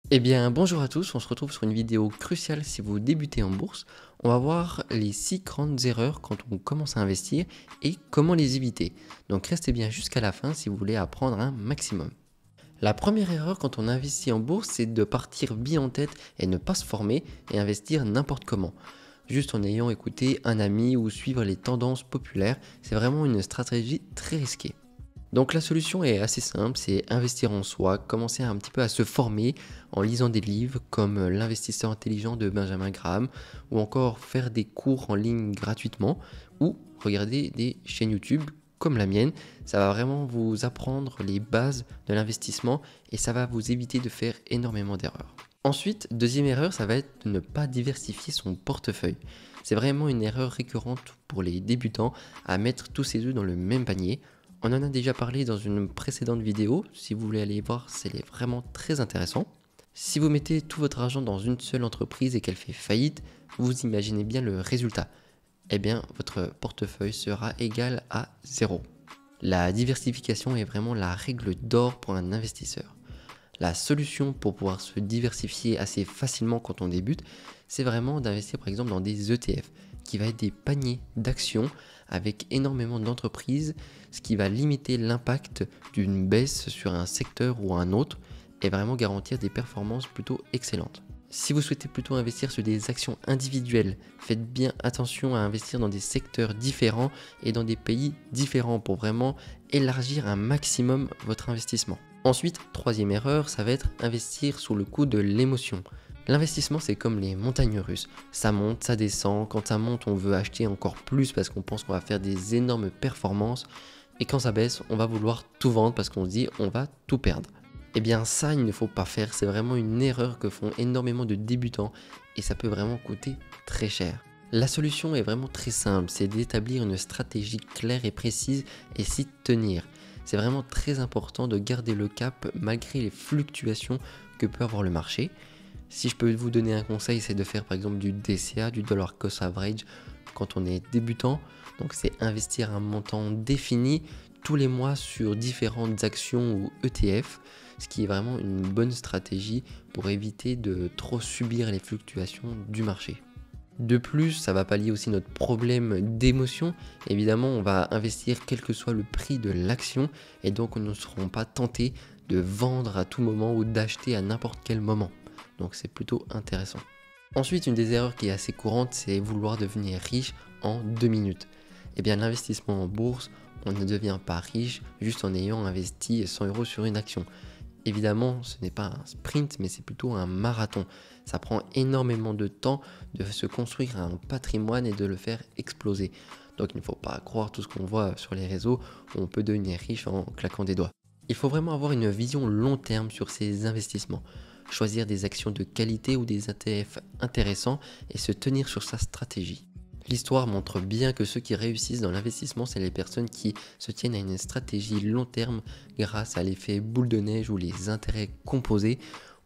Eh bien, bonjour à tous, on se retrouve sur une vidéo cruciale si vous débutez en bourse. On va voir les 6 grandes erreurs quand on commence à investir et comment les éviter. Donc restez bien jusqu'à la fin si vous voulez apprendre un maximum. La première erreur quand on investit en bourse, c'est de partir bien en tête et ne pas se former et investir n'importe comment. Juste en ayant écouté un ami ou suivre les tendances populaires, c'est vraiment une stratégie très risquée. Donc la solution est assez simple, c'est investir en soi, commencer un petit peu à se former en lisant des livres comme L'investisseur intelligent de Benjamin Graham ou encore faire des cours en ligne gratuitement ou regarder des chaînes YouTube comme la mienne. Ça va vraiment vous apprendre les bases de l'investissement et ça va vous éviter de faire énormément d'erreurs. Ensuite, deuxième erreur, ça va être de ne pas diversifier son portefeuille. C'est vraiment une erreur récurrente pour les débutants à mettre tous ses œufs dans le même panier. On en a déjà parlé dans une précédente vidéo, si vous voulez aller voir, c'est vraiment très intéressant. Si vous mettez tout votre argent dans une seule entreprise et qu'elle fait faillite, vous imaginez bien le résultat. Eh bien, votre portefeuille sera égal à zéro. La diversification est vraiment la règle d'or pour un investisseur. La solution pour pouvoir se diversifier assez facilement quand on débute, c'est vraiment d'investir par exemple dans des ETF, qui va être des paniers d'actions avec énormément d'entreprises, ce qui va limiter l'impact d'une baisse sur un secteur ou un autre et vraiment garantir des performances plutôt excellentes. Si vous souhaitez plutôt investir sur des actions individuelles, faites bien attention à investir dans des secteurs différents et dans des pays différents pour vraiment élargir un maximum votre investissement. Ensuite, troisième erreur, ça va être investir sous le coup de l'émotion. L'investissement, c'est comme les montagnes russes. Ça monte, ça descend. Quand ça monte, on veut acheter encore plus parce qu'on pense qu'on va faire des énormes performances. Et quand ça baisse, on va vouloir tout vendre parce qu'on se dit on va tout perdre. Eh bien ça, il ne faut pas faire. C'est vraiment une erreur que font énormément de débutants et ça peut vraiment coûter très cher. La solution est vraiment très simple, c'est d'établir une stratégie claire et précise et s'y tenir. C'est vraiment très important de garder le cap malgré les fluctuations que peut avoir le marché. Si je peux vous donner un conseil, c'est de faire par exemple du DCA, du Dollar Cost Average, quand on est débutant. Donc c'est investir un montant défini tous les mois sur différentes actions ou ETF, ce qui est vraiment une bonne stratégie pour éviter de trop subir les fluctuations du marché. De plus, ça va pallier aussi notre problème d'émotion. Évidemment, on va investir quel que soit le prix de l'action et donc nous ne serons pas tentés de vendre à tout moment ou d'acheter à n'importe quel moment. Donc c'est plutôt intéressant. Ensuite, une des erreurs qui est assez courante, c'est vouloir devenir riche en 2 minutes. Eh bien, l'investissement en bourse, on ne devient pas riche juste en ayant investi 100 € sur une action. Évidemment, ce n'est pas un sprint, mais c'est plutôt un marathon. Ça prend énormément de temps de se construire un patrimoine et de le faire exploser. Donc il ne faut pas croire tout ce qu'on voit sur les réseaux où on peut devenir riche en claquant des doigts. Il faut vraiment avoir une vision long terme sur ses investissements. Choisir des actions de qualité ou des ETF intéressants et se tenir sur sa stratégie. L'histoire montre bien que ceux qui réussissent dans l'investissement, c'est les personnes qui se tiennent à une stratégie long terme grâce à l'effet boule de neige ou les intérêts composés,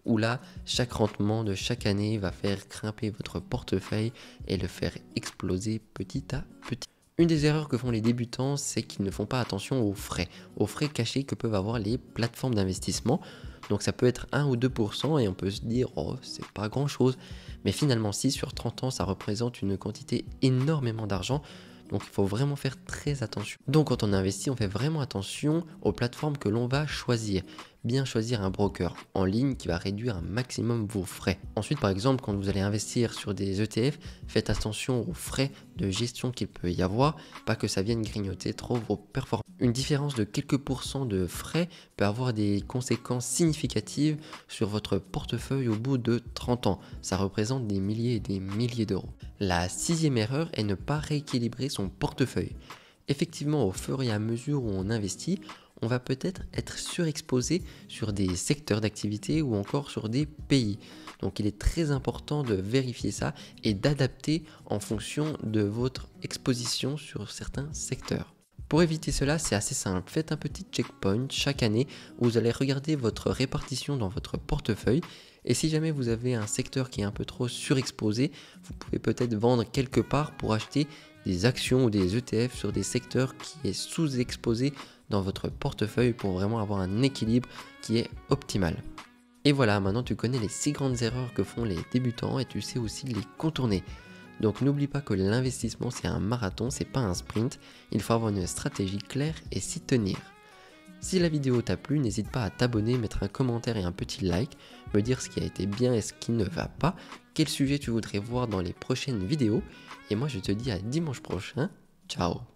où là, chaque rendement de chaque année va faire grimper votre portefeuille et le faire exploser petit à petit. Une des erreurs que font les débutants, c'est qu'ils ne font pas attention aux frais cachés que peuvent avoir les plateformes d'investissement. Donc ça peut être 1 ou 2% et on peut se dire oh c'est pas grand chose. Mais finalement si sur 30 ans ça représente une quantité énormément d'argent. Donc il faut vraiment faire très attention. Donc quand on investit, on fait vraiment attention aux plateformes que l'on va choisir. Bien choisir un broker en ligne qui va réduire un maximum vos frais. Ensuite par exemple quand vous allez investir sur des ETF, faites attention aux frais de gestion qu'il peut y avoir, pas que ça vienne grignoter trop vos performances. Une différence de quelques pourcents de frais peut avoir des conséquences significatives sur votre portefeuille au bout de 30 ans. Ça représente des milliers et des milliers d'euros. La sixième erreur est ne pas rééquilibrer son portefeuille. Effectivement, au fur et à mesure où on investit, on va peut-être être surexposé sur des secteurs d'activité ou encore sur des pays. Donc il est très important de vérifier ça et d'adapter en fonction de votre exposition sur certains secteurs. Pour éviter cela, c'est assez simple. Faites un petit checkpoint chaque année où vous allez regarder votre répartition dans votre portefeuille. Et si jamais vous avez un secteur qui est un peu trop surexposé, vous pouvez peut-être vendre quelque part pour acheter des actions ou des ETF sur des secteurs qui est sous-exposé dans votre portefeuille pour vraiment avoir un équilibre qui est optimal. Et voilà, maintenant tu connais les 6 grandes erreurs que font les débutants et tu sais aussi les contourner. Donc n'oublie pas que l'investissement c'est un marathon, c'est pas un sprint, il faut avoir une stratégie claire et s'y tenir. Si la vidéo t'a plu, n'hésite pas à t'abonner, mettre un commentaire et un petit like, me dire ce qui a été bien et ce qui ne va pas, quel sujet tu voudrais voir dans les prochaines vidéos, et moi je te dis à dimanche prochain, ciao.